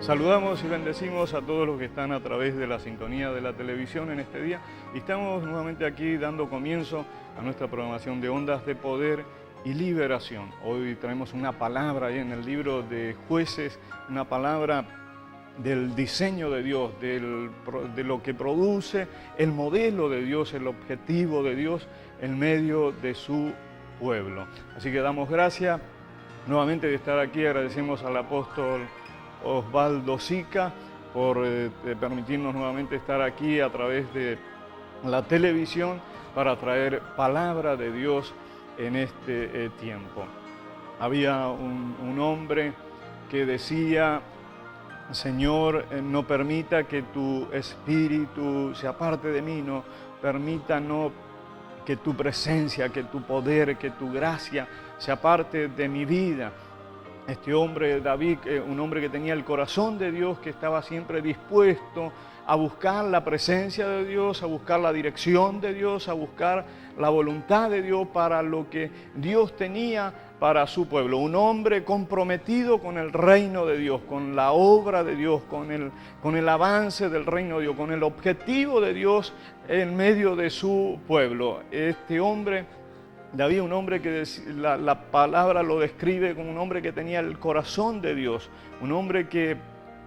Saludamos y bendecimos a todos los que están a través de la sintonía de la televisión en este día. Y estamos nuevamente aquí dando comienzo a nuestra programación de Ondas de Poder y Liberación. Hoy traemos una palabra ahí en el libro de Jueces, una palabra del diseño de Dios, de lo que produce el modelo de Dios, el objetivo de Dios en medio de su pueblo. Así que damos gracias nuevamente de estar aquí. Agradecemos al apóstol Osvaldo Sica por permitirnos nuevamente estar aquí a través de la televisión para traer palabra de Dios en este tiempo. Había un hombre que decía: Señor, no permita que tu espíritu se aparte de mí, no permita que tu presencia, que tu poder, que tu gracia se aparte de mi vida. Este hombre, David, un hombre que tenía el corazón de Dios, que estaba siempre dispuesto a buscar la presencia de Dios, a buscar la dirección de Dios, a buscar la voluntad de Dios para lo que Dios tenía para su pueblo. Un hombre comprometido con el reino de Dios, con la obra de Dios, con el avance del reino de Dios, con el objetivo de Dios en medio de su pueblo. Este hombre, David, un hombre que la palabra lo describe como un hombre que tenía el corazón de Dios, un hombre que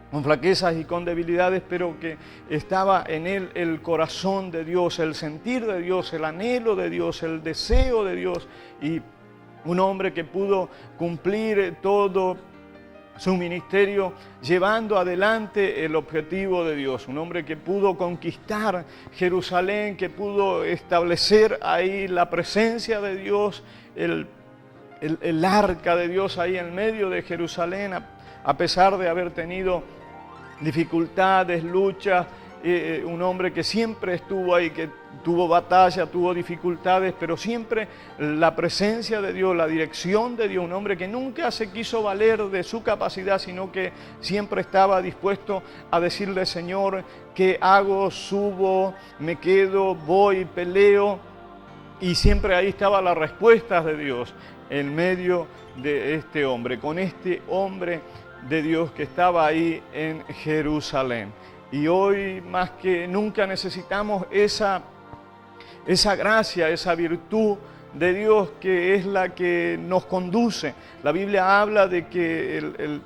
con flaquezas y con debilidades, pero que estaba en él el corazón de Dios, el sentir de Dios, el anhelo de Dios, el deseo de Dios, y un hombre que pudo cumplir todo su ministerio llevando adelante el objetivo de Dios. Un hombre que pudo conquistar Jerusalén, que pudo establecer ahí la presencia de Dios, el arca de Dios ahí en medio de Jerusalén, a pesar de haber tenido dificultades, luchas. Un hombre que siempre estuvo ahí, que tuvo batalla, tuvo dificultades, pero siempre la presencia de Dios, la dirección de Dios. Un hombre que nunca se quiso valer de su capacidad, sino que siempre estaba dispuesto a decirle: Señor, ¿qué hago? Subo, me quedo, voy, peleo. Y siempre ahí estaba la respuesta de Dios en medio de este hombre, con este hombre de Dios que estaba ahí en Jerusalén. Y hoy más que nunca necesitamos esa gracia, esa virtud de Dios, que es la que nos conduce. La Biblia habla de que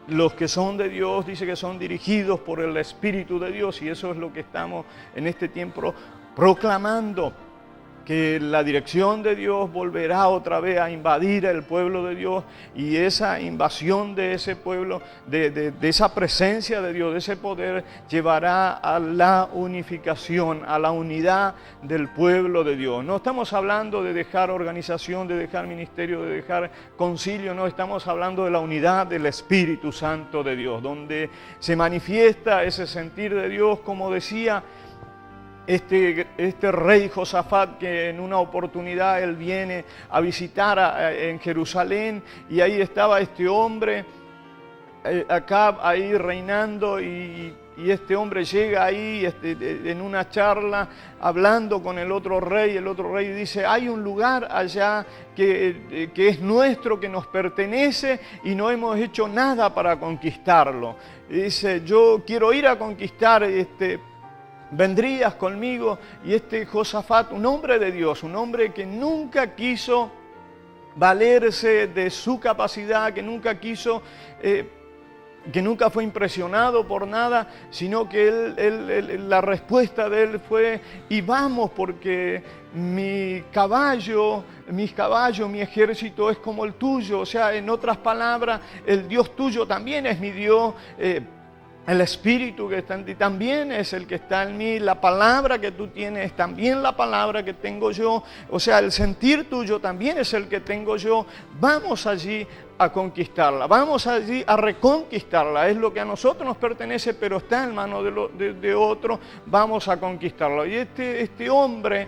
los que son de Dios, dice que son dirigidos por el Espíritu de Dios, y eso es lo que estamos en este tiempo proclamando, que la dirección de Dios volverá otra vez a invadir el pueblo de Dios, y esa invasión de ese pueblo, de esa presencia de Dios, de ese poder, llevará a la unificación, a la unidad del pueblo de Dios. No estamos hablando de dejar organización, de dejar ministerio, de dejar concilio, no, estamos hablando de la unidad del Espíritu Santo de Dios, donde se manifiesta ese sentir de Dios, como decía este rey Josafat, que en una oportunidad él viene a visitar en Jerusalén, y ahí estaba este hombre, Acab, ahí reinando, y este hombre llega ahí en una charla hablando con el otro rey. El otro rey dice: hay un lugar allá que es nuestro, que nos pertenece, y no hemos hecho nada para conquistarlo. Y dice: yo quiero ir a conquistar ¿vendrías conmigo? Y este Josafat, un hombre de Dios, un hombre que nunca quiso valerse de su capacidad, que nunca quiso, que nunca fue impresionado por nada, sino que la respuesta de él fue: y vamos, porque mis caballos, mi ejército es como el tuyo. O sea, en otras palabras, el Dios tuyo también es mi Dios. El Espíritu que está en ti también es el que está en mí. La palabra que tú tienes es también la palabra que tengo yo. O sea, el sentir tuyo también es el que tengo yo. Vamos allí a conquistarla. Vamos allí a reconquistarla. Es lo que a nosotros nos pertenece, pero está en manos de otro. Vamos a conquistarlo. Y este hombre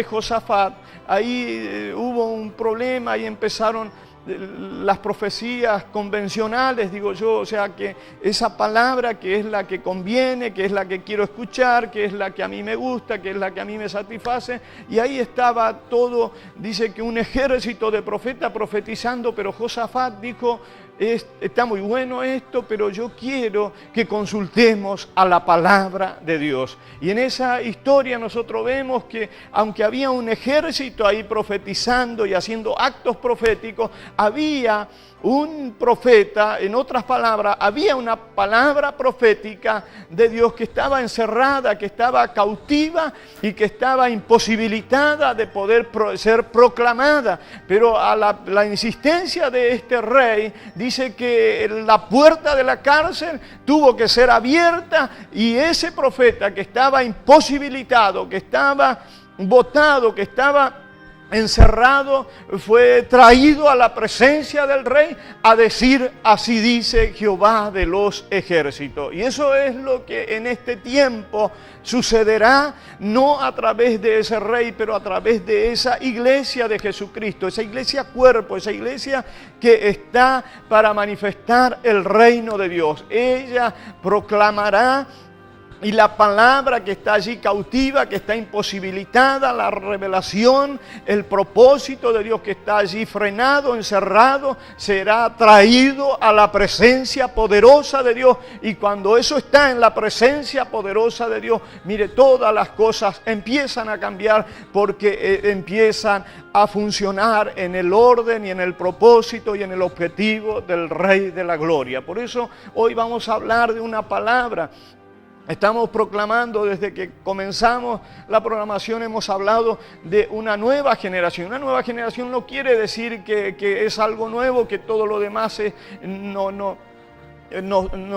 Josafat, ahí hubo un problema y empezaron las profecías convencionales, digo yo, o sea, que esa palabra que es la que conviene, que es la que quiero escuchar, que es la que a mí me gusta, que es la que a mí me satisface, y ahí estaba todo, dice que un ejército de profetas profetizando, pero Josafat dijo: está muy bueno esto, pero yo quiero que consultemos a la palabra de Dios. Y en esa historia nosotros vemos que aunque había un ejército ahí profetizando y haciendo actos proféticos, había un profeta, en otras palabras, había una palabra profética de Dios que estaba encerrada, que estaba cautiva y que estaba imposibilitada de poder ser proclamada. Pero a la insistencia de este rey, dice que la puerta de la cárcel tuvo que ser abierta y ese profeta que estaba imposibilitado, que estaba botado, que estaba encerrado, fue traído a la presencia del rey a decir: así dice Jehová de los ejércitos. Y eso es lo que en este tiempo sucederá, no a través de ese rey, pero a través de esa iglesia de Jesucristo, esa iglesia cuerpo, esa iglesia que está para manifestar el reino de Dios. Ella proclamará. Y la palabra que está allí cautiva, que está imposibilitada, la revelación, el propósito de Dios que está allí frenado, encerrado, será traído a la presencia poderosa de Dios. Y cuando eso está en la presencia poderosa de Dios, mire, todas las cosas empiezan a cambiar porque empiezan a funcionar en el orden y en el propósito y en el objetivo del Rey de la Gloria. Por eso hoy vamos a hablar de una palabra. Estamos proclamando, desde que comenzamos la programación, hemos hablado de una nueva generación. Una nueva generación no quiere decir que es algo nuevo, que todo lo demás no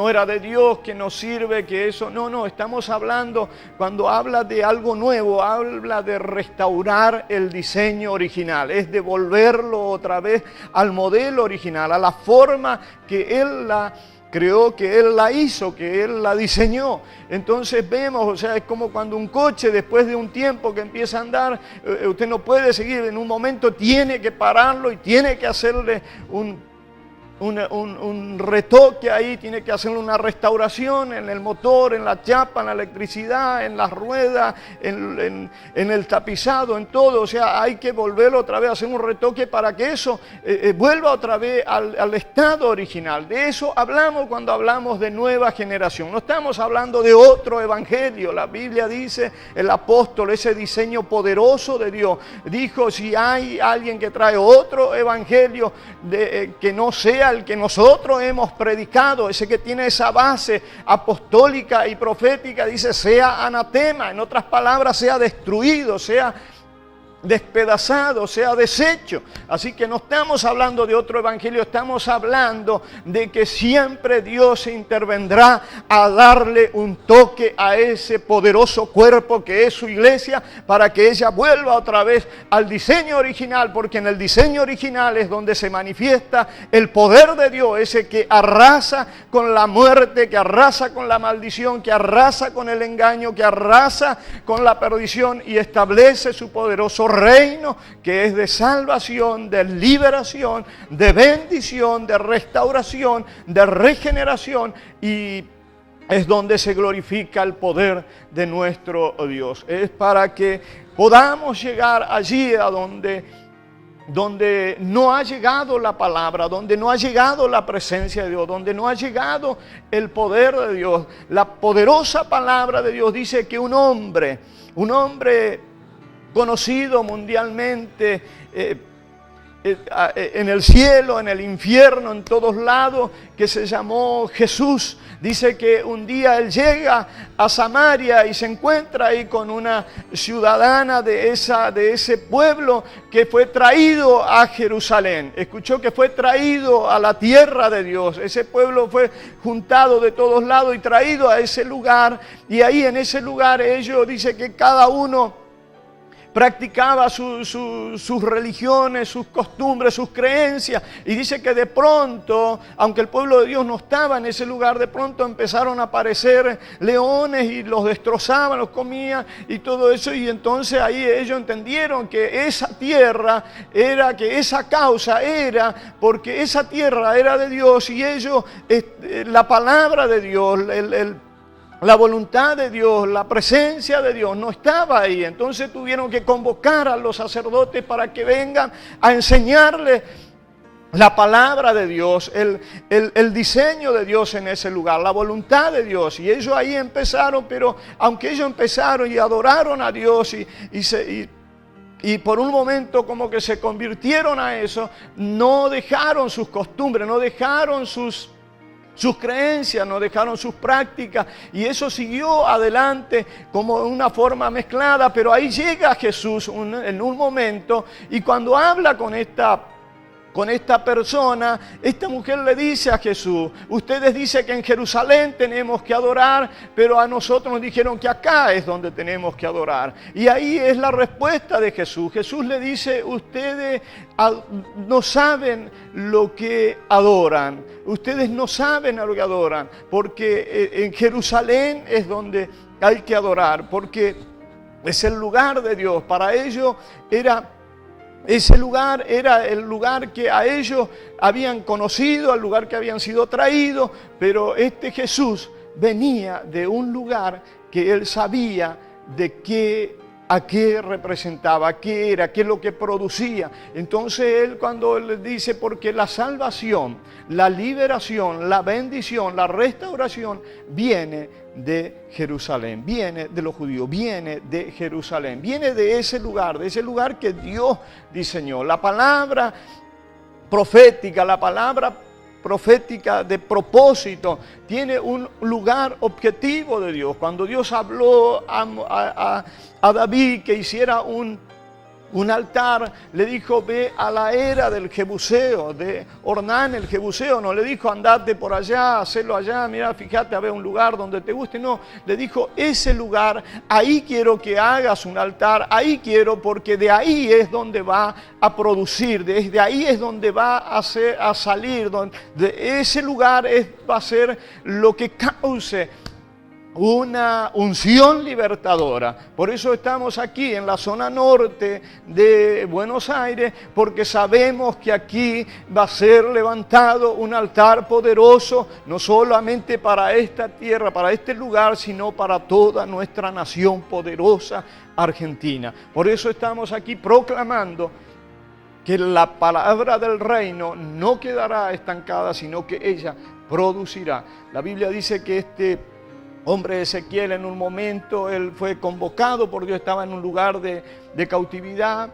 era de Dios, que no sirve, que eso. No, estamos hablando, cuando habla de algo nuevo, habla de restaurar el diseño original. Es devolverlo otra vez al modelo original, a la forma que Él la creó, que Él la hizo, que Él la diseñó. Entonces vemos, o sea, es como cuando un coche después de un tiempo que empieza a andar, usted no puede seguir, en un momento tiene que pararlo y tiene que hacerle un retoque ahí, tiene que hacerle una restauración en el motor, en la chapa, en la electricidad, en las ruedas, en el tapizado, en todo. O sea, hay que volverlo otra vez a hacer un retoque para que eso vuelva otra vez al estado original. De eso hablamos cuando hablamos de nueva generación. No estamos hablando de otro evangelio. La Biblia dice, el apóstol, ese diseño poderoso de Dios, dijo: si hay alguien que trae otro evangelio que no sea el que nosotros hemos predicado, ese que tiene esa base apostólica y profética, dice: sea anatema, en otras palabras, sea destruido, sea despedazado, sea deshecho. Así que no estamos hablando de otro evangelio, estamos hablando de que siempre Dios intervendrá a darle un toque a ese poderoso cuerpo que es su iglesia, para que ella vuelva otra vez al diseño original, porque en el diseño original es donde se manifiesta el poder de Dios, ese que arrasa con la muerte, que arrasa con la maldición, que arrasa con el engaño, que arrasa con la perdición y establece su poderoso reino, que es de salvación, de liberación, de bendición, de restauración, de regeneración, y es donde se glorifica el poder de nuestro Dios. Es para que podamos llegar allí a donde no ha llegado la palabra, donde no ha llegado la presencia de Dios, donde no ha llegado el poder de Dios. La poderosa palabra de Dios dice que un hombre conocido mundialmente, en el cielo, en el infierno, en todos lados, que se llamó Jesús. Dice que un día él llega a Samaria y se encuentra ahí con una ciudadana de ese pueblo que fue traído a Jerusalén. Escuchó que fue traído a la tierra de Dios. Ese pueblo fue juntado de todos lados y traído a ese lugar. Y ahí en ese lugar ellos, dice que cada uno practicaba sus religiones, sus costumbres, sus creencias. Y dice que de pronto, aunque el pueblo de Dios no estaba en ese lugar, de pronto empezaron a aparecer leones y los destrozaban, los comían y todo eso. Y entonces ahí ellos entendieron que esa tierra era, que esa causa era porque esa tierra era de Dios, y ellos, la palabra de Dios, la voluntad de Dios, la presencia de Dios no estaba ahí. Entonces tuvieron que convocar a los sacerdotes para que vengan a enseñarles la palabra de Dios, el diseño de Dios en ese lugar, la voluntad de Dios. Y ellos ahí empezaron, pero aunque ellos empezaron y adoraron a Dios y por un momento como que se convirtieron a eso, no dejaron sus costumbres, no dejaron sus creencias, no dejaron sus prácticas, y eso siguió adelante como una forma mezclada. Pero ahí llega Jesús en un momento, y cuando habla con esta persona, esta mujer le dice a Jesús: ustedes dicen que en Jerusalén tenemos que adorar, pero a nosotros nos dijeron que acá es donde tenemos que adorar. Y ahí es la respuesta de Jesús. Jesús le dice: ustedes no saben lo que adoran, ustedes no saben a lo que adoran, porque en Jerusalén es donde hay que adorar, porque es el lugar de Dios. Para ellos ese lugar era el lugar que a ellos habían conocido, el lugar que habían sido traídos, pero este Jesús venía de un lugar que él sabía a qué representaba, qué era, qué es lo que producía. Entonces él, cuando él dice, porque la salvación, la liberación, la bendición, la restauración viene de Jerusalén, viene de los judíos, viene de Jerusalén, viene de ese lugar que Dios diseñó. La palabra profética de propósito tiene un lugar objetivo de Dios. Cuando Dios habló a David que hiciera un altar, le dijo: ve a la era del Jebuseo, de Ornán el Jebuseo. No le dijo: andate por allá, hacelo allá, mira, fíjate a ver un lugar donde te guste. No, le dijo: ese lugar, ahí quiero que hagas un altar, ahí quiero, porque de ahí es donde va a producir, desde ahí es donde va a salir, de ese lugar va a ser lo que cause una unción libertadora. Por eso estamos aquí en la zona norte de Buenos Aires, porque sabemos que aquí va a ser levantado un altar poderoso, no solamente para esta tierra, para este lugar, sino para toda nuestra nación poderosa, Argentina. Por eso estamos aquí proclamando que la palabra del reino no quedará estancada, sino que ella producirá. La Biblia dice que este hombre Ezequiel, en un momento, él fue convocado por Dios, estaba en un lugar de cautividad,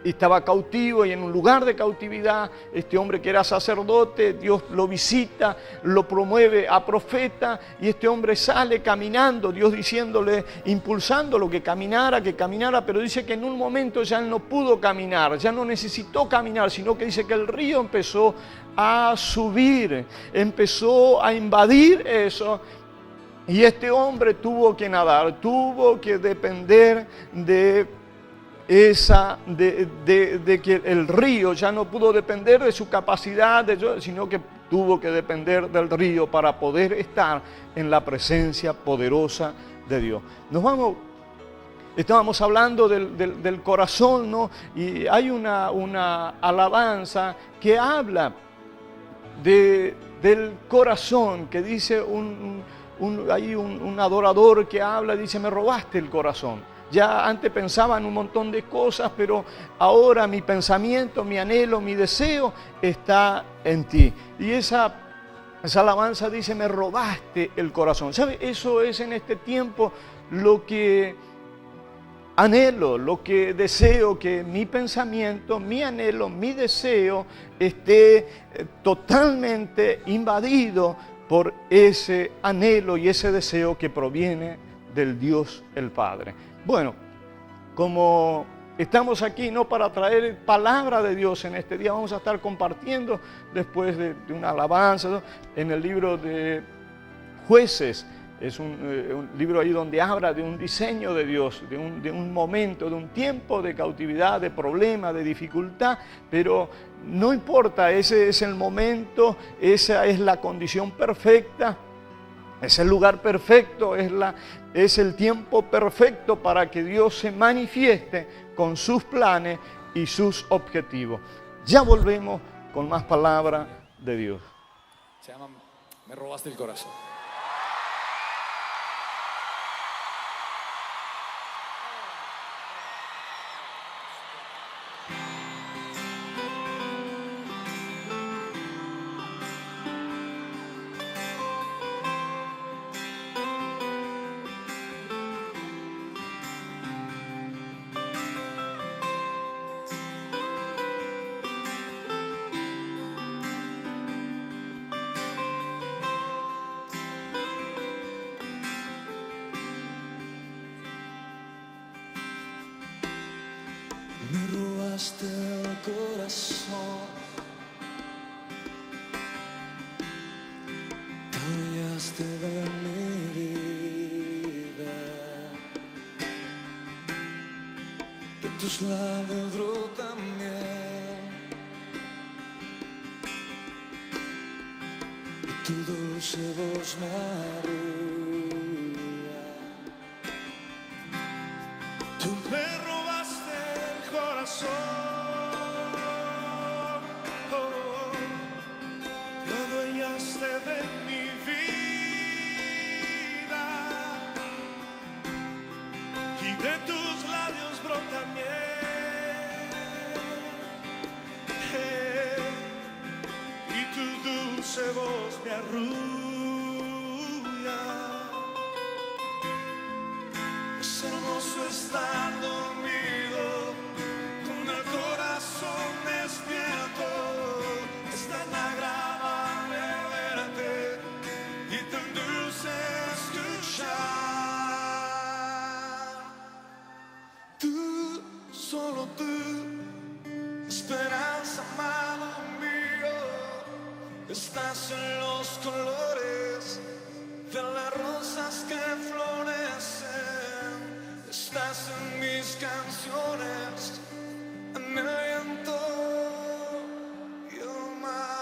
y estaba cautivo, y en un lugar de cautividad, este hombre que era sacerdote, Dios lo visita, lo promueve a profeta, y este hombre sale caminando, Dios diciéndole, impulsándolo que caminara, pero dice que en un momento ya él no pudo caminar, ya no necesitó caminar, sino que dice que el río empezó a subir, empezó a invadir eso. Y este hombre tuvo que nadar, tuvo que depender de que el río, ya no pudo depender de su capacidad, sino que tuvo que depender del río para poder estar en la presencia poderosa de Dios. Estábamos hablando del corazón, ¿no? Y hay una alabanza que habla del corazón, que dice hay un adorador que habla, dice: me robaste el corazón. Ya antes pensaba en un montón de cosas, pero ahora mi pensamiento, mi anhelo, mi deseo está en ti. Y esa alabanza dice: me robaste el corazón. ¿Sabe? Eso es en este tiempo lo que anhelo, lo que deseo, que mi pensamiento, mi anhelo, mi deseo esté totalmente invadido por ese anhelo y ese deseo que proviene del Dios el Padre. Bueno, como estamos aquí no para traer palabra de Dios en este día, vamos a estar compartiendo después de una alabanza, ¿no? En el libro de Jueces. Es un libro ahí donde habla de un diseño de Dios, de un momento, de un tiempo de cautividad, de problema, de dificultad, pero no importa, ese es el momento, esa es la condición perfecta, es el lugar perfecto, es el tiempo perfecto para que Dios se manifieste con sus planes y sus objetivos. Ya volvemos con más palabra de Dios. Se llama Me robaste el corazón. robaste el corazón, te adueñaste de mi vida, de tus labios brota miel, y tu dulce voz me arrula. Tú me robaste el corazón, te adueñaste de mi vida, y de tus labios brota miel, y tu dulce voz me arrulla. Es hermoso estar dormido con el corazón despierto. Es tan agradable verte y tan dulce escuchar. Tú, solo tú, esperanza, amado mío, estás en los colores de las rosas que florecen, estás en mis canciones, en el viento y el mar.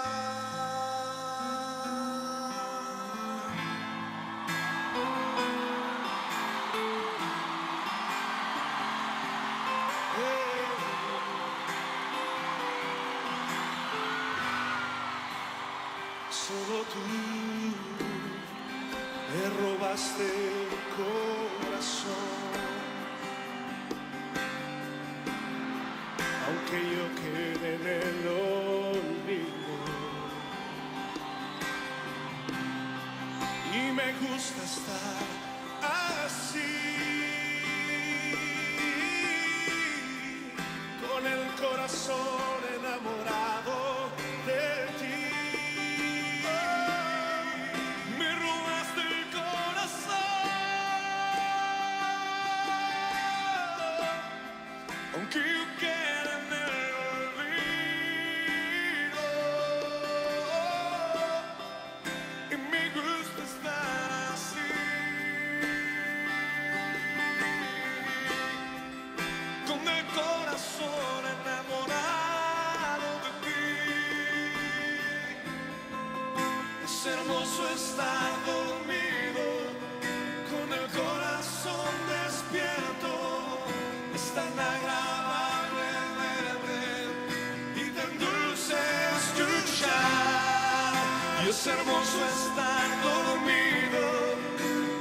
Solo tú me robaste el corazón, aunque yo quede en el olvido, y me gusta estar así, con el corazón enamorado de ti. Me robaste el corazón, aunque yo quede en el olvido, y me gusta estar así, con el corazón enamorado de ti. Es hermoso estar dormido con el corazón despierto. Es tan agradable verte y tan dulce escuchar. Y es hermoso estar dormido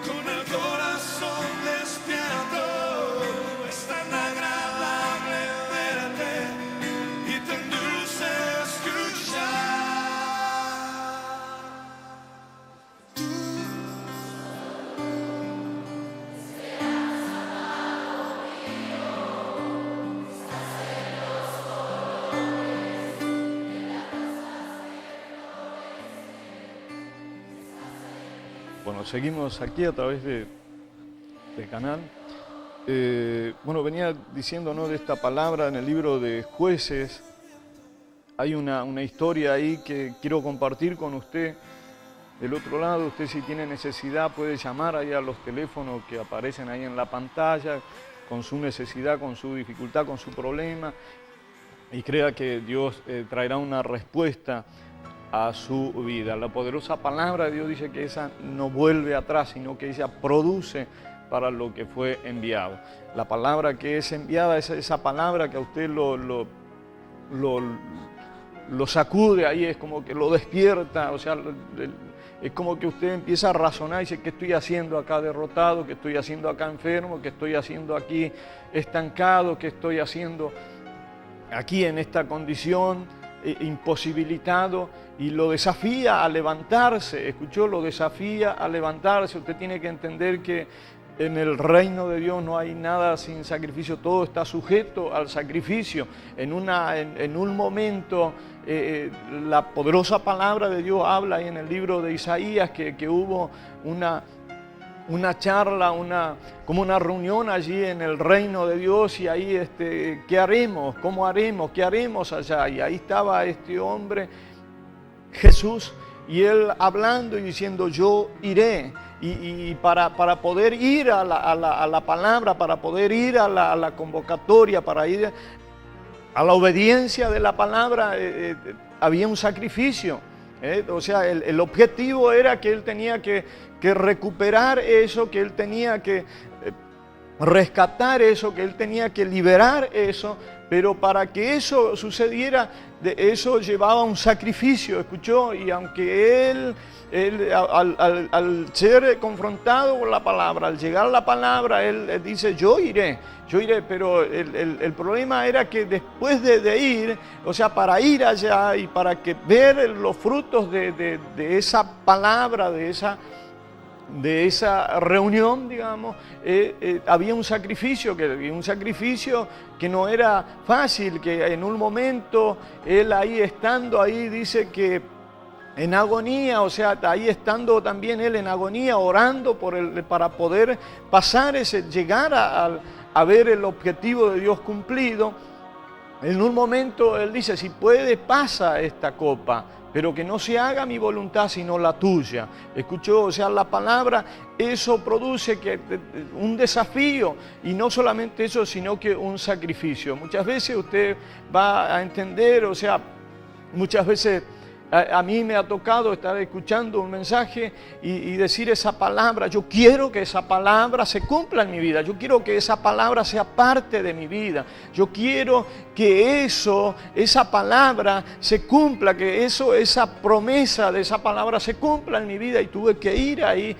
con el corazón despierto. Es tan agradable verte y tan dulce escuchar. Bueno, seguimos aquí a través del canal. Bueno, venía diciendo, ¿no?, de esta palabra en el libro de Jueces. Hay una historia ahí que quiero compartir con usted. Del otro lado, usted si tiene necesidad puede llamar ahí a los teléfonos que aparecen ahí en la pantalla con su necesidad, con su dificultad, con su problema, y crea que Dios traerá una respuesta a su vida. La poderosa palabra de Dios dice que esa no vuelve atrás, sino que ella produce para lo que fue enviado. La palabra que es enviada es esa palabra que a usted lo sacude ahí, es como que lo despierta, o sea, es como que usted empieza a razonar y dice, ¿qué estoy haciendo acá derrotado? ¿Qué estoy haciendo acá enfermo? ¿Qué estoy haciendo aquí estancado? ¿Qué estoy haciendo aquí en esta condición imposibilitado? Y lo desafía a levantarse, ¿escuchó? Lo desafía a levantarse. Usted tiene que entender que en el reino de Dios no hay nada sin sacrificio, todo está sujeto al sacrificio. En un momento, la poderosa palabra de Dios habla ahí en el libro de Isaías que hubo una charla, como una reunión allí en el reino de Dios, y ahí ¿qué haremos? ¿Cómo haremos? ¿Qué haremos allá? Y ahí estaba este hombre, Jesús, y él hablando y diciendo, yo iré. Y para poder ir a la palabra, para poder ir a la convocatoria, para ir a la obediencia de la palabra, había un sacrificio. O sea, el objetivo era que él tenía que recuperar eso, que él tenía que rescatar eso, que él tenía que liberar eso, pero para que eso sucediera, eso llevaba un sacrificio, ¿escuchó? Y aunque él al ser confrontado con la palabra, al llegar a la palabra, él dice, yo iré, pero el problema era que después de ir, o sea, para ir allá y para que ver los frutos de esa palabra, de esa reunión, digamos, había un sacrificio que no era fácil, que en un momento él ahí estando ahí dice que en agonía, o sea, ahí estando también él en agonía, orando para poder pasar llegar a ver el objetivo de Dios cumplido. En un momento él dice, si puede, pasa esta copa, pero que no se haga mi voluntad sino la tuya. Escuchó, o sea, la palabra, eso produce un desafío, y no solamente eso, sino que un sacrificio. Muchas veces usted va a entender, o sea, muchas veces a mí me ha tocado estar escuchando un mensaje y decir esa palabra, yo quiero que esa palabra se cumpla en mi vida, yo quiero que esa palabra sea parte de mi vida, yo quiero que esa palabra se cumpla, que esa promesa de esa palabra se cumpla en mi vida, y tuve que ir ahí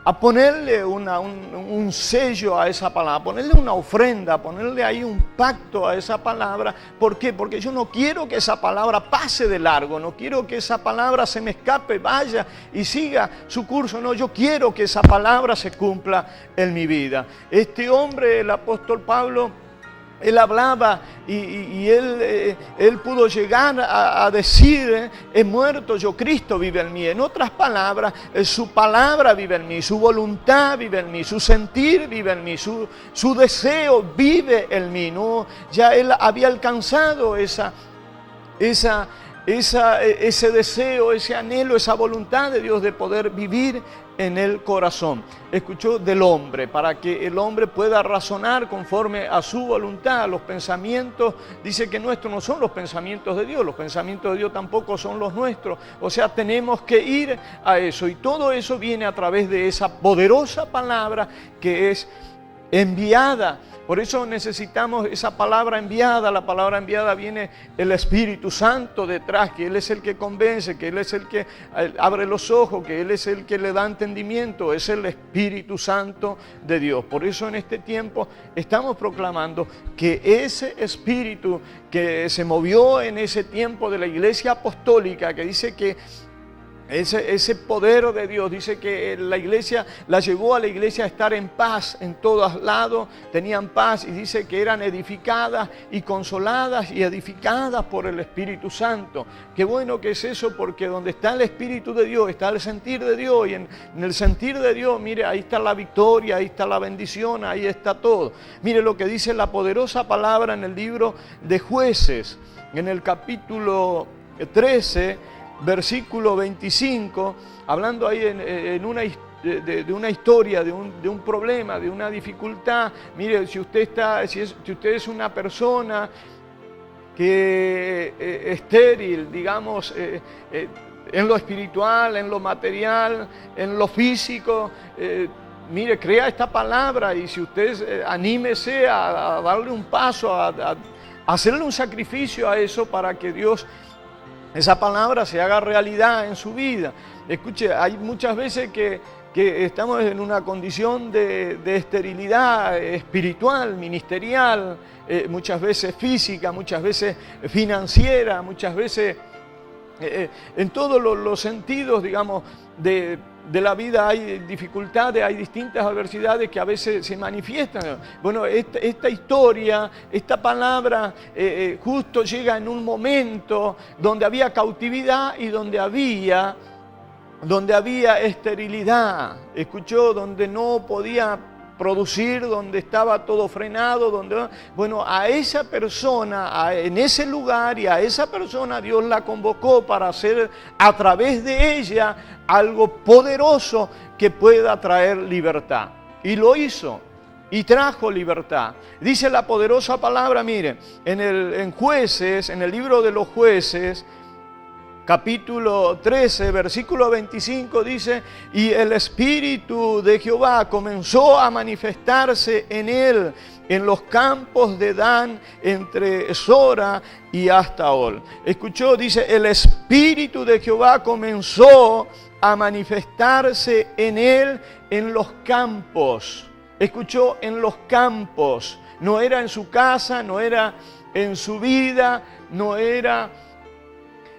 a ponerle un sello a esa palabra, a ponerle una ofrenda, a ponerle ahí un pacto a esa palabra. ¿Por qué? Porque yo no quiero que esa palabra pase de largo, no quiero que esa palabra se me escape, vaya y siga su curso, no, yo quiero que esa palabra se cumpla en mi vida. Este hombre, el apóstol Pablo, él hablaba y él pudo llegar a decir, he muerto yo, Cristo vive en mí. En otras palabras, su palabra vive en mí, su voluntad vive en mí, su sentir vive en mí, su deseo vive en mí, ¿no? Ya él había alcanzado ese deseo, ese anhelo, esa voluntad de Dios de poder vivir en el corazón, escuchó, del hombre, para que el hombre pueda razonar conforme a su voluntad. Los pensamientos, dice que nuestros no son los pensamientos de Dios, los pensamientos de Dios tampoco son los nuestros, o sea, tenemos que ir a eso, y todo eso viene a través de esa poderosa palabra que es enviada. Por eso necesitamos esa palabra enviada. La palabra enviada viene el Espíritu Santo detrás, que Él es el que convence, que Él es el que abre los ojos, que Él es el que le da entendimiento, es el Espíritu Santo de Dios. Por eso en este tiempo estamos proclamando que ese Espíritu que se movió en ese tiempo de la Iglesia Apostólica, que dice que ese poder de Dios, dice que la iglesia, la llevó a la iglesia a estar en paz en todos lados, tenían paz, y dice que eran edificadas y consoladas y edificadas por el Espíritu Santo. Qué bueno que es eso, porque donde está el Espíritu de Dios está el sentir de Dios, y en el sentir de Dios, mire, ahí está la victoria, ahí está la bendición, ahí está todo. Mire lo que dice la poderosa palabra en el libro de Jueces, en el capítulo 13, versículo 25, hablando ahí de una historia, de un problema, de una dificultad. Mire, si usted es una persona que estéril, digamos, en lo espiritual, en lo material, en lo físico, mire, crea esta palabra, y si usted anímese a darle un paso, a hacerle un sacrificio a eso, para que Dios, esa palabra, se haga realidad en su vida. Escuche, hay muchas veces que estamos en una condición de esterilidad espiritual, ministerial, muchas veces física, muchas veces financiera, muchas veces en todos los sentidos, digamos, de la vida hay dificultades, hay distintas adversidades que a veces se manifiestan. Bueno, esta historia, esta palabra justo llega en un momento donde había cautividad y donde había donde había esterilidad, escuchó, donde no podía producir, donde estaba todo frenado, bueno, a esa persona, en ese lugar y a esa persona Dios la convocó para hacer a través de ella algo poderoso que pueda traer libertad. Y lo hizo. Y trajo libertad. Dice la poderosa palabra, mire, en Jueces, en el libro de los Jueces, capítulo 13, versículo 25, dice: y el Espíritu de Jehová comenzó a manifestarse en él, en los campos de Dan, entre Sora y Astaol. Escuchó, dice, el Espíritu de Jehová comenzó a manifestarse en él, en los campos. Escuchó, en los campos. No era en su casa, no era en su vida, no era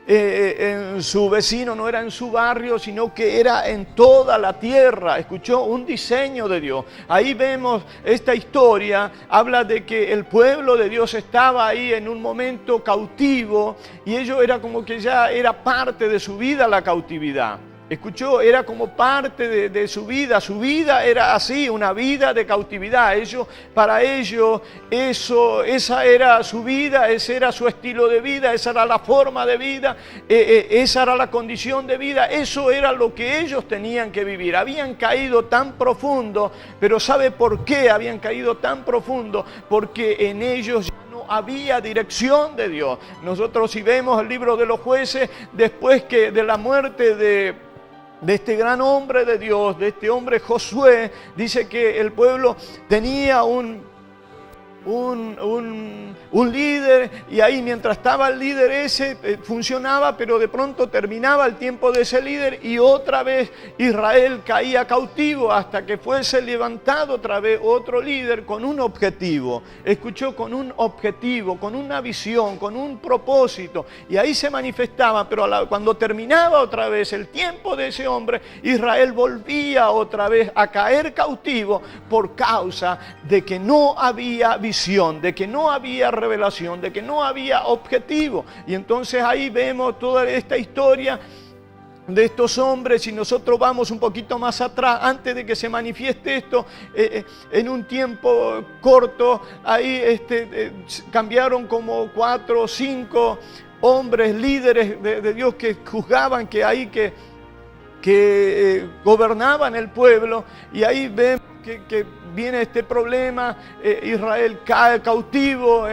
en su vecino, no era en su barrio, sino que era en toda la tierra. Escuchó, un diseño de Dios. Ahí vemos esta historia, habla de que el pueblo de Dios estaba ahí en un momento cautivo y ello era como que ya era parte de su vida la cautividad. Escuchó, era como parte de su vida era así, una vida de cautividad. Para ellos, esa era su vida, ese era su estilo de vida, esa era la forma de vida, esa era la condición de vida, eso era lo que ellos tenían que vivir. Habían caído tan profundo, pero ¿sabe por qué habían caído tan profundo? Porque en ellos había dirección de Dios. Nosotros, si vemos el libro de los Jueces, después que de la muerte de este gran hombre de Dios, de este hombre Josué, dice que el pueblo tenía un líder, y ahí mientras estaba el líder ese funcionaba, pero de pronto terminaba el tiempo de ese líder y otra vez Israel caía cautivo hasta que fuese levantado otra vez otro líder con un objetivo. Escuchó, con un objetivo, con una visión, con un propósito, y ahí se manifestaba. Pero cuando terminaba otra vez el tiempo de ese hombre, Israel volvía otra vez a caer cautivo por causa de que no había visión, de que no había revelación, de que no había objetivo. Y entonces ahí vemos toda esta historia de estos hombres, y nosotros vamos un poquito más atrás, antes de que se manifieste esto, en un tiempo corto, ahí cambiaron como 4 o 5 hombres líderes de Dios que juzgaban, que gobernaban el pueblo, y ahí vemos que viene este problema. Israel cae cautivo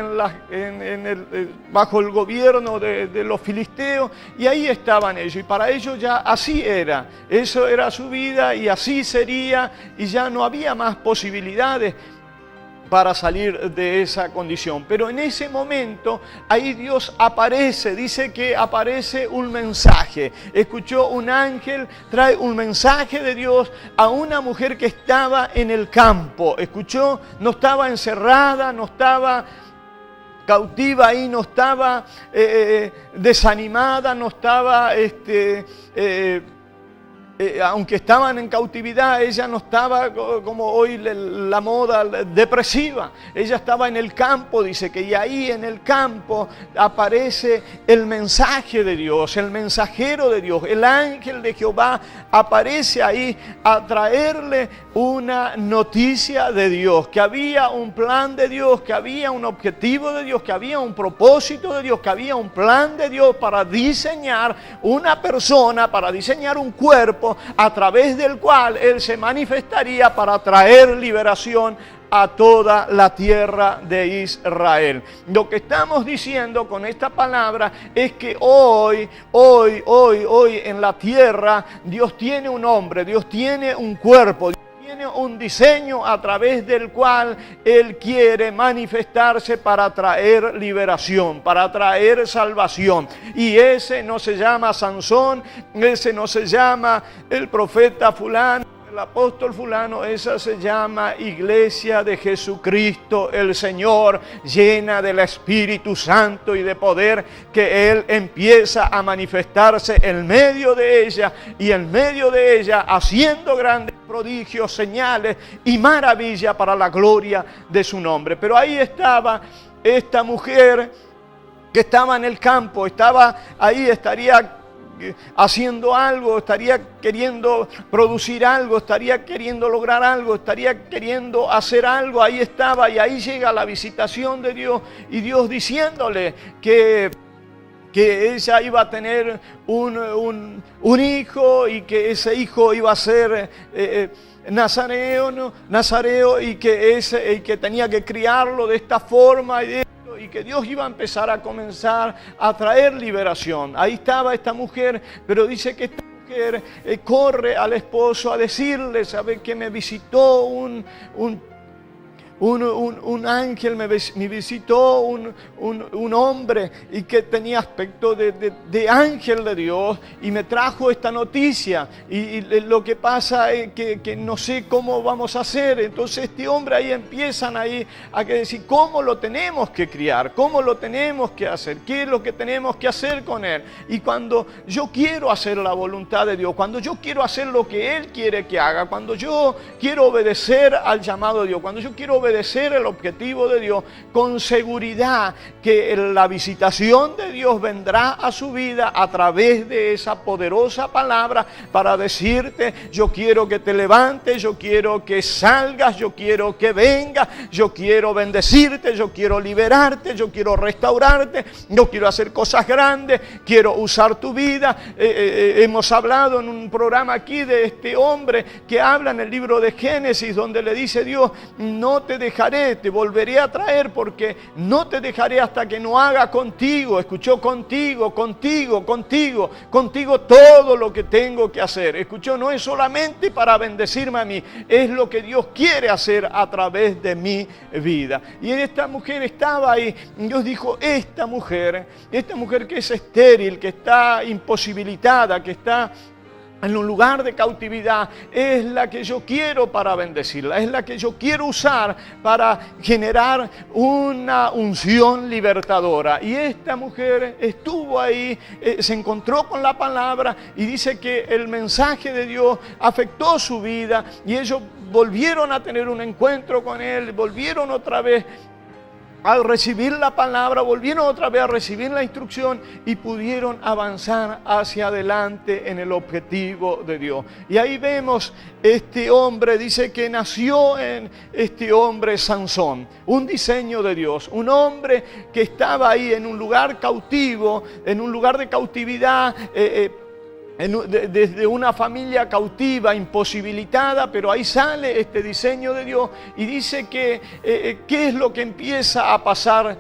bajo el gobierno de los filisteos, y ahí estaban ellos, y para ellos ya así era, eso era su vida y así sería, y ya no había más posibilidades para salir de esa condición. Pero en ese momento, ahí Dios aparece, dice que aparece un mensaje. Escuchó, un ángel trae un mensaje de Dios a una mujer que estaba en el campo. Escuchó, no estaba encerrada, no estaba cautiva ahí, no estaba desanimada, no estaba aunque estaban en cautividad, ella no estaba como hoy la moda depresiva. Ella estaba en el campo, dice que, y ahí en el campo aparece el mensaje de Dios, el mensajero de Dios, el ángel de Jehová aparece ahí a traerle una noticia de Dios, que había un plan de Dios, que había un objetivo de Dios, que había un propósito de Dios, que había un plan de Dios para diseñar una persona, para diseñar un cuerpo a través del cual Él se manifestaría para traer liberación a toda la tierra de Israel. Lo que estamos diciendo con esta palabra es que hoy en la tierra Dios tiene un hombre, Dios tiene un cuerpo, tiene un diseño a través del cual Él quiere manifestarse para traer liberación, para traer salvación. Y ese no se llama Sansón, ese no se llama el profeta fulano, el apóstol fulano, esa se llama Iglesia de Jesucristo el Señor, llena del Espíritu Santo y de poder, que Él empieza a manifestarse en medio de ella, y en medio de ella haciendo grandes prodigios, señales y maravillas para la gloria de su nombre. Pero ahí estaba esta mujer que estaba en el campo, estaba ahí, estaría haciendo algo, estaría queriendo producir algo, estaría queriendo lograr algo, estaría queriendo hacer algo. Ahí estaba, y ahí llega la visitación de Dios, y Dios diciéndole que ella iba a tener un hijo, y que ese hijo iba a ser nazareo, y que tenía que criarlo de esta forma y que Dios iba a empezar a comenzar a traer liberación. Ahí estaba esta mujer, pero dice que esta mujer corre al esposo a decirle: ¿sabe que me visitó un ángel, me visitó un hombre, y que tenía aspecto de ángel de Dios, y me trajo esta noticia, y lo que pasa es que no sé cómo vamos a hacer? Entonces este hombre ahí empiezan a decir cómo lo tenemos que criar, cómo lo tenemos que hacer, qué es lo que tenemos que hacer con él. Y cuando yo quiero hacer la voluntad de Dios, cuando yo quiero hacer lo que Él quiere que haga, cuando yo quiero obedecer al llamado de Dios, cuando yo quiero obedecer el objetivo de Dios, con seguridad que la visitación de Dios vendrá a su vida a través de esa poderosa palabra para decirte: yo quiero que te levantes, yo quiero que salgas, yo quiero que vengas, yo quiero bendecirte, yo quiero liberarte, yo quiero restaurarte, yo quiero hacer cosas grandes, quiero usar tu vida. Hemos hablado en un programa aquí de este hombre que habla en el libro de Génesis, donde le dice Dios: no te dejaré, te volveré a traer, porque no te dejaré hasta que no haga contigo, escuchó, contigo todo lo que tengo que hacer. Escuchó, no es solamente para bendecirme a mí, es lo que Dios quiere hacer a través de mi vida. Y esta mujer estaba ahí. Dios dijo: esta mujer que es estéril, que está imposibilitada, que está en un lugar de cautividad, es la que yo quiero para bendecirla, es la que yo quiero usar para generar una unción libertadora. Y esta mujer estuvo ahí, se encontró con la palabra, y dice que el mensaje de Dios afectó su vida, y ellos volvieron a tener un encuentro con Él, volvieron otra vez al recibir la palabra, volvieron otra vez a recibir la instrucción, y pudieron avanzar hacia adelante en el objetivo de Dios. Y ahí vemos este hombre, dice que nació en este hombre Sansón, un diseño de Dios, un hombre que estaba ahí en un lugar cautivo, en un lugar de cautividad, desde una familia cautiva, imposibilitada, pero ahí sale este diseño de Dios, y dice que ¿qué es lo que empieza a pasar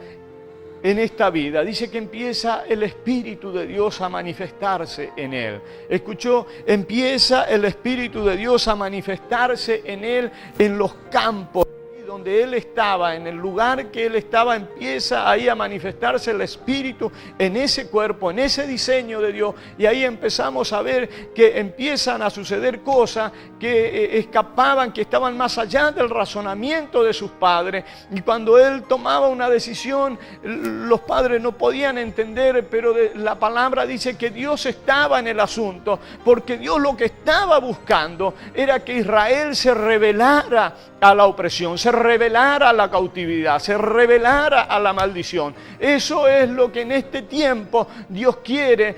en esta vida? Dice que empieza el Espíritu de Dios a manifestarse en él. ¿Escuchó? Empieza el Espíritu de Dios a manifestarse en él, en los campos donde él estaba, en el lugar que él estaba. Empieza ahí a manifestarse el Espíritu en ese cuerpo, en ese diseño de Dios, y ahí empezamos a ver que empiezan a suceder cosas que escapaban, que estaban más allá del razonamiento de sus padres. Y cuando él tomaba una decisión, los padres no podían entender, pero la palabra dice que Dios estaba en el asunto, porque Dios lo que estaba buscando era que Israel se rebelara a la opresión, se rebelara a la cautividad, se rebelara a la maldición. Eso es lo que en este tiempo Dios quiere,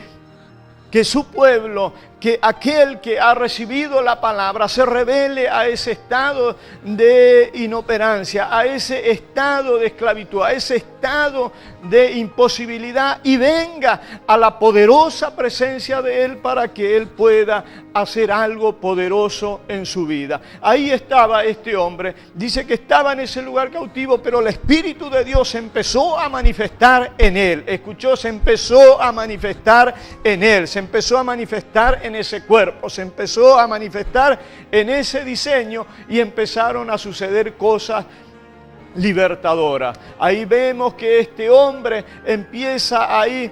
que su pueblo, que aquel que ha recibido la palabra se revele a ese estado de inoperancia, a ese estado de esclavitud, a ese estado de imposibilidad, y venga a la poderosa presencia de Él para que Él pueda hacer algo poderoso en su vida. Ahí estaba este hombre, dice que estaba en ese lugar cautivo, pero el Espíritu de Dios se empezó a manifestar en él. Escuchó, se empezó a manifestar en él, se empezó a manifestar en ese cuerpo, se empezó a manifestar en ese diseño, y empezaron a suceder cosas libertadoras. Ahí vemos que este hombre empieza ahí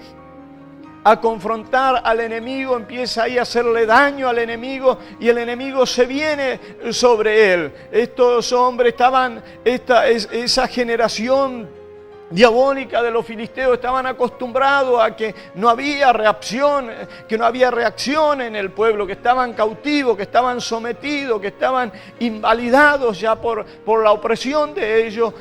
a confrontar al enemigo, empieza ahí a hacerle daño al enemigo, y el enemigo se viene sobre él. Estos hombres estaban, esa generación diabólica de los filisteos, estaban acostumbrados a que no había reacción, en el pueblo, que estaban cautivos, que estaban sometidos, que estaban invalidados ya por la opresión de ellos,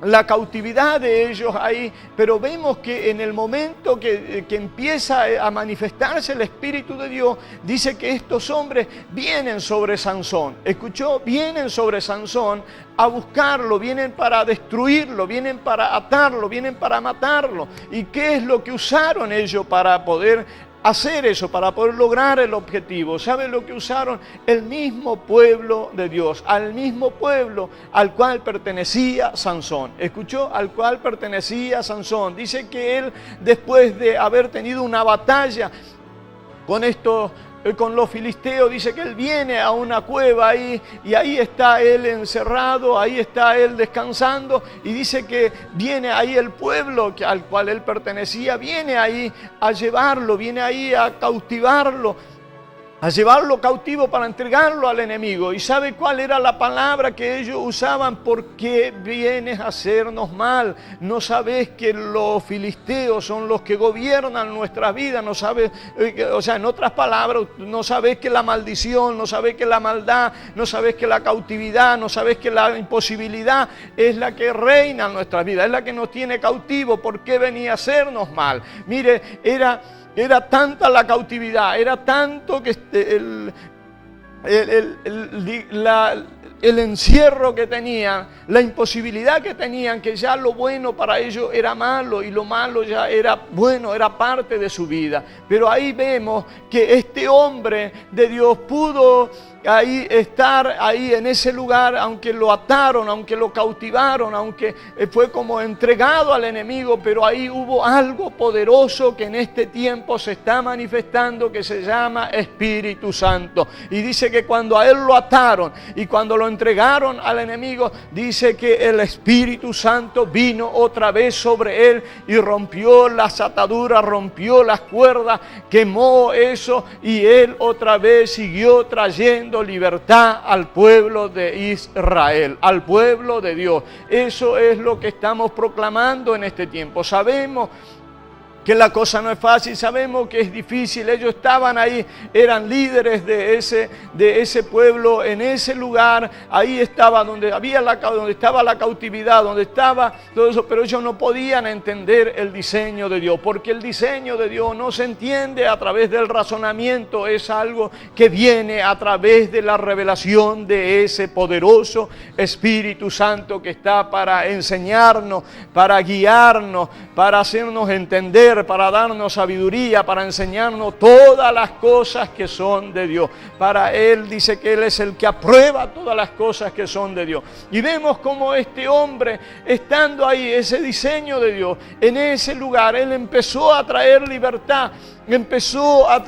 la cautividad de ellos ahí, pero vemos que en el momento que empieza a manifestarse el Espíritu de Dios, dice que estos hombres vienen sobre Sansón. ¿Escuchó? Vienen sobre Sansón a buscarlo, vienen para destruirlo, vienen para atarlo, vienen para matarlo. ¿Y qué es lo que usaron ellos para poder hacer eso, para poder lograr el objetivo? ¿Saben lo que usaron? El mismo pueblo de Dios, al mismo pueblo al cual pertenecía Sansón. ¿Escuchó? Al cual pertenecía Sansón. Dice que él, después de haber tenido una batalla con los filisteos, dice que él viene a una cueva ahí y ahí está él encerrado, ahí está él descansando, y dice que viene ahí el pueblo al cual él pertenecía, viene ahí a llevarlo, viene ahí a cautivarlo, a llevarlo cautivo para entregarlo al enemigo. ¿Y sabe cuál era la palabra que ellos usaban? ¿Por qué vienes a hacernos mal? ¿No sabes que los filisteos son los que gobiernan nuestras vidas? ¿No sabes, o sea, en otras palabras, no sabes que la maldición, no sabes que la maldad, no sabes que la cautividad, no sabes que la imposibilidad es la que reina en nuestras vidas, es la que nos tiene cautivos? ¿Por qué venía a hacernos mal? Mire, era tanta la cautividad, era tanto que el encierro que tenían, la imposibilidad que tenían, que ya lo bueno para ellos era malo y lo malo ya era bueno, era parte de su vida. Pero ahí vemos que este hombre de Dios pudo ahí estar ahí en ese lugar, aunque lo ataron, aunque lo cautivaron, aunque fue como entregado al enemigo, pero ahí hubo algo poderoso que en este tiempo se está manifestando, que se llama Espíritu Santo. Y dice que cuando a él lo ataron y cuando lo entregaron al enemigo, dice que el Espíritu Santo vino otra vez sobre él y rompió las ataduras, rompió las cuerdas, quemó eso, y él otra vez siguió trayendo libertad al pueblo de Israel, al pueblo de Dios. Eso es lo que estamos proclamando en este tiempo. Sabemos que la cosa no es fácil, sabemos que es difícil. Ellos estaban ahí, eran líderes de ese pueblo, en ese lugar, ahí estaba donde estaba la cautividad, donde estaba todo eso, pero ellos no podían entender el diseño de Dios, porque el diseño de Dios no se entiende a través del razonamiento, es algo que viene a través de la revelación de ese poderoso Espíritu Santo que está para enseñarnos, para guiarnos, para hacernos entender, para darnos sabiduría, para enseñarnos todas las cosas que son de Dios. Para Él dice que Él es el que aprueba todas las cosas que son de Dios. Y vemos como este hombre, estando ahí, ese diseño de Dios, en ese lugar, Él empezó a traer libertad, empezó a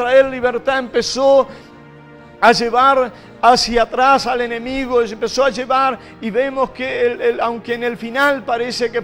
llevar hacia atrás al enemigo, se empezó a llevar, y vemos que aunque en el final parece que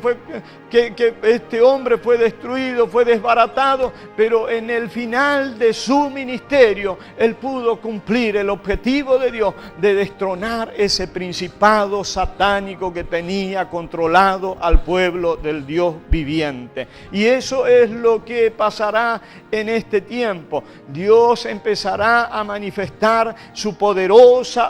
este hombre fue destruido, fue desbaratado, pero en el final de su ministerio él pudo cumplir el objetivo de Dios de destronar ese principado satánico que tenía controlado al pueblo del Dios viviente. Y eso es lo que pasará en este tiempo. Dios empezará a manifestar su poderosa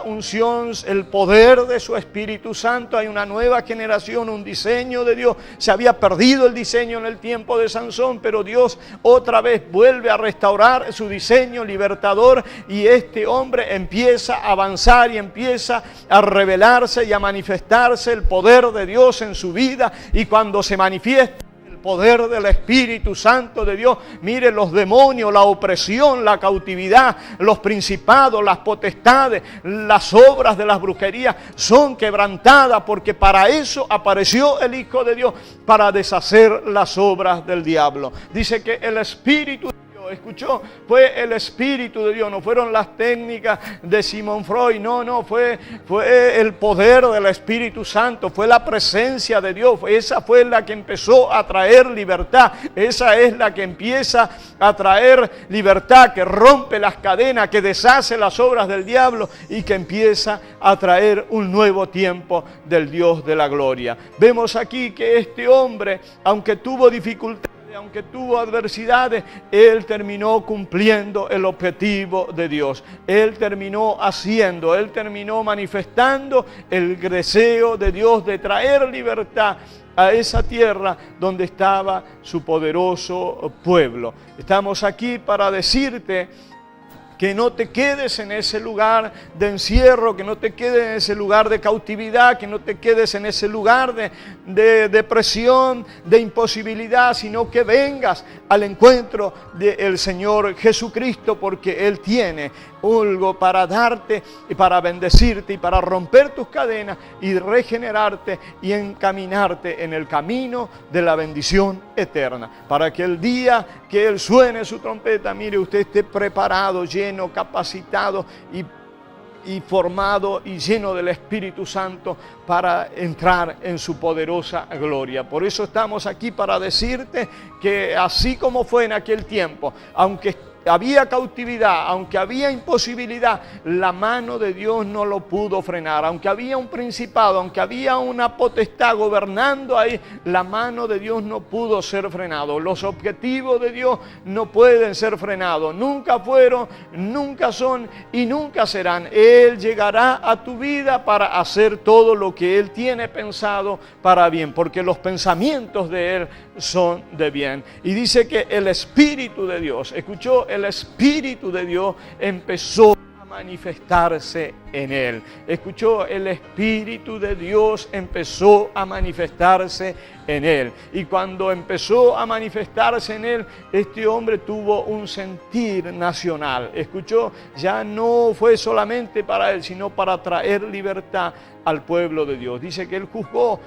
unción, el poder de su Espíritu Santo. Hay una nueva generación, un diseño de Dios. Se había perdido el diseño en el tiempo de Sansón, pero Dios otra vez vuelve a restaurar su diseño libertador, y este hombre empieza a avanzar y empieza a revelarse y a manifestarse el poder de Dios en su vida. Y cuando se manifiesta poder del Espíritu Santo de Dios, mire, los demonios, la opresión, la cautividad, los principados, las potestades, las obras de las brujerías son quebrantadas, porque para eso apareció el Hijo de Dios, para deshacer las obras del diablo. Dice que el Espíritu, escuchó, fue el Espíritu de Dios, no fueron las técnicas de Sigmund Freud, no, fue el poder del Espíritu Santo, fue la presencia de Dios. Esa fue la que empezó a traer libertad, esa es la que empieza a traer libertad, que rompe las cadenas, que deshace las obras del diablo y que empieza a traer un nuevo tiempo del Dios de la gloria. Vemos aquí que este hombre, aunque tuvo dificultades, aunque tuvo adversidades, Él terminó cumpliendo el objetivo de Dios. Él terminó haciendo, Él terminó manifestando el deseo de Dios de traer libertad a esa tierra donde estaba su poderoso pueblo. Estamos aquí para decirte que no te quedes en ese lugar de encierro, que no te quedes en ese lugar de cautividad, que no te quedes en ese lugar de depresión, de imposibilidad, sino que vengas al encuentro del Señor Jesucristo, porque Él tiene algo para darte y para bendecirte y para romper tus cadenas y regenerarte y encaminarte en el camino de la bendición eterna, para que el día que Él suene su trompeta, mire, usted esté preparado, lleno, capacitado y formado y lleno del Espíritu Santo para entrar en su poderosa gloria. Por eso estamos aquí para decirte que así como fue en aquel tiempo, aunque había cautividad, aunque había imposibilidad, la mano de Dios no lo pudo frenar. Aunque había un principado, aunque había una potestad gobernando ahí, la mano de Dios no pudo ser frenado. Los objetivos de Dios no pueden ser frenados. Nunca fueron, nunca son y nunca serán. Él llegará a tu vida para hacer todo lo que Él tiene pensado para bien, porque los pensamientos de Él son de bien. Y dice que el Espíritu de Dios, escuchó, el Espíritu de Dios empezó a manifestarse en él. Escuchó, el Espíritu de Dios empezó a manifestarse en él. Y cuando empezó a manifestarse en él, este hombre tuvo un sentir nacional. Escuchó, ya no fue solamente para él, sino para traer libertad al pueblo de Dios. Dice que él juzgó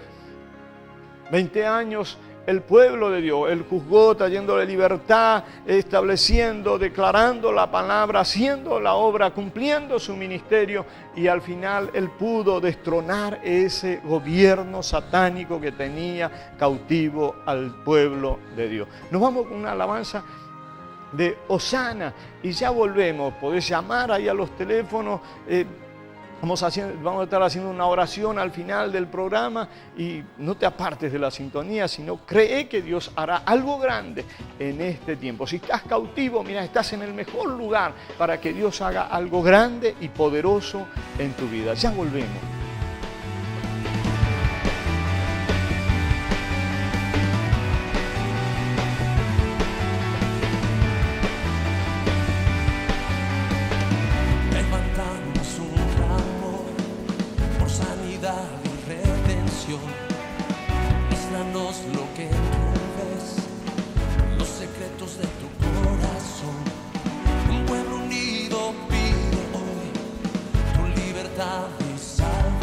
20 años el pueblo de Dios. Él juzgó trayéndole libertad, estableciendo, declarando la palabra, haciendo la obra, cumpliendo su ministerio, y al final él pudo destronar ese gobierno satánico que tenía cautivo al pueblo de Dios. Nos vamos con una alabanza de Hosana y ya volvemos. Podés llamar ahí a los teléfonos. Vamos a estar haciendo una oración al final del programa, y no te apartes de la sintonía, sino cree que Dios hará algo grande en este tiempo. Si estás cautivo, mira, estás en el mejor lugar para que Dios haga algo grande y poderoso en tu vida. Ya volvemos. Muéstranos lo que tú ves, los secretos de tu corazón. Un pueblo unido pide hoy tu libertad y salvación.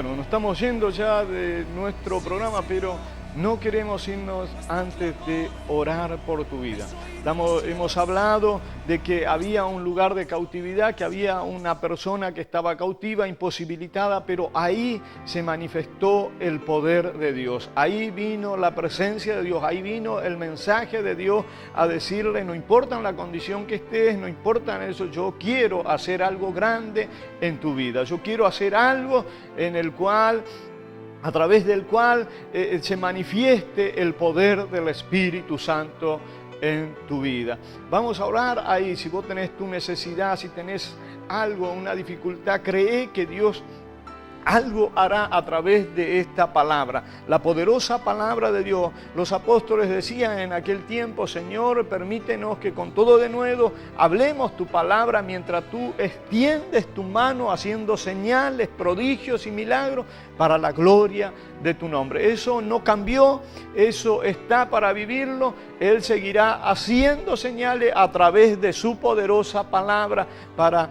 Bueno, nos estamos yendo ya de nuestro programa, pero no queremos irnos antes de orar por tu vida. Hemos hablado de que había un lugar de cautividad, que había una persona que estaba cautiva, imposibilitada, pero ahí se manifestó el poder de Dios. Ahí vino la presencia de Dios, ahí vino el mensaje de Dios a decirle, no importa la condición que estés, no importa eso, yo quiero hacer algo grande en tu vida. Yo quiero hacer algo en el cual, a través del cual se manifieste el poder del Espíritu Santo en tu vida. Vamos a orar ahí. Si vos tenés tu necesidad, si tenés algo, una dificultad, cree que Dios algo hará a través de esta palabra, la poderosa palabra de Dios. Los apóstoles decían en aquel tiempo, Señor, permítenos que con todo de nuevo hablemos tu palabra mientras tú extiendes tu mano haciendo señales, prodigios y milagros para la gloria de tu nombre. Eso no cambió, eso está para vivirlo. Él seguirá haciendo señales a través de su poderosa palabra para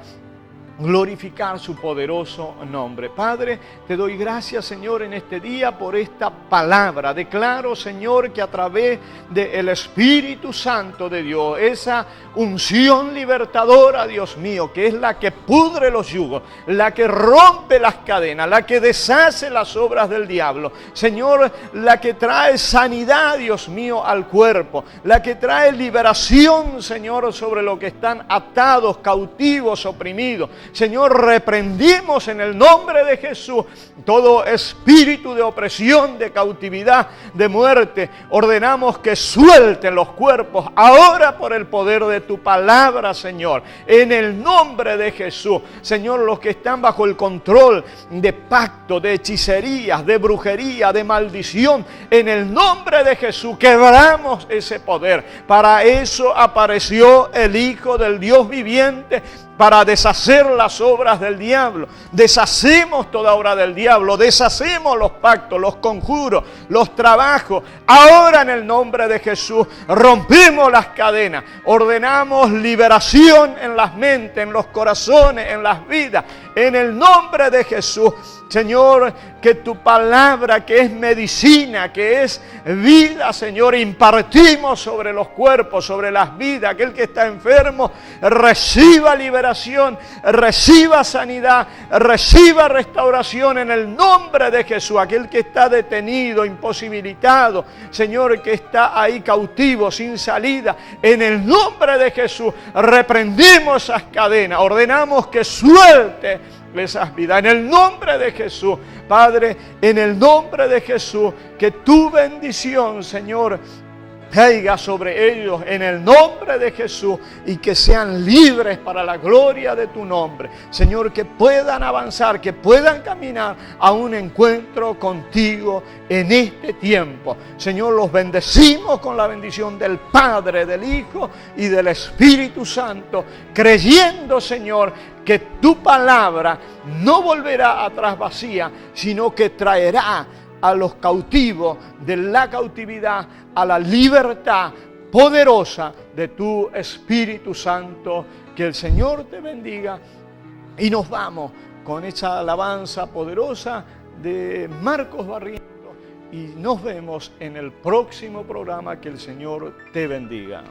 glorificar su poderoso nombre. Padre, te doy gracias, Señor, en este día por esta palabra. Declaro, Señor, que a través del Espíritu Santo de Dios, esa unción libertadora, Dios mío, que es la que pudre los yugos, la que rompe las cadenas, la que deshace las obras del diablo, Señor, la que trae sanidad, Dios mío, al cuerpo, la que trae liberación, Señor, sobre lo que están atados, cautivos, oprimidos. Señor, reprendimos en el nombre de Jesús todo espíritu de opresión, de cautividad, de muerte. Ordenamos que suelten los cuerpos ahora por el poder de tu palabra, Señor. En el nombre de Jesús, Señor, los que están bajo el control de pacto, de hechicerías, de brujería, de maldición, en el nombre de Jesús quebramos ese poder. Para eso apareció el Hijo del Dios viviente, para deshacer las obras del diablo. Deshacemos toda obra del diablo, deshacemos los pactos, los conjuros, los trabajos. Ahora en el nombre de Jesús rompimos las cadenas, ordenamos liberación en las mentes, en los corazones, en las vidas. En el nombre de Jesús, Señor, que tu palabra, que es medicina, que es vida, Señor, impartimos sobre los cuerpos, sobre las vidas. Aquel que está enfermo, reciba liberación, reciba sanidad, reciba restauración en el nombre de Jesús. Aquel que está detenido, imposibilitado, Señor, que está ahí cautivo, sin salida, en el nombre de Jesús, reprendimos esas cadenas, ordenamos que suelte esas vidas, en el nombre de Jesús. Padre, en el nombre de Jesús, que tu bendición, Señor, caiga sobre ellos en el nombre de Jesús y que sean libres para la gloria de tu nombre. Señor, que puedan avanzar, que puedan caminar a un encuentro contigo en este tiempo. Señor, los bendecimos con la bendición del Padre, del Hijo y del Espíritu Santo, creyendo, Señor, que tu palabra no volverá atrás vacía, sino que traerá a los cautivos de la cautividad a la libertad poderosa de tu Espíritu Santo. Que el Señor te bendiga y nos vamos con esa alabanza poderosa de Marcos Barrientos y nos vemos en el próximo programa. Que el Señor te bendiga.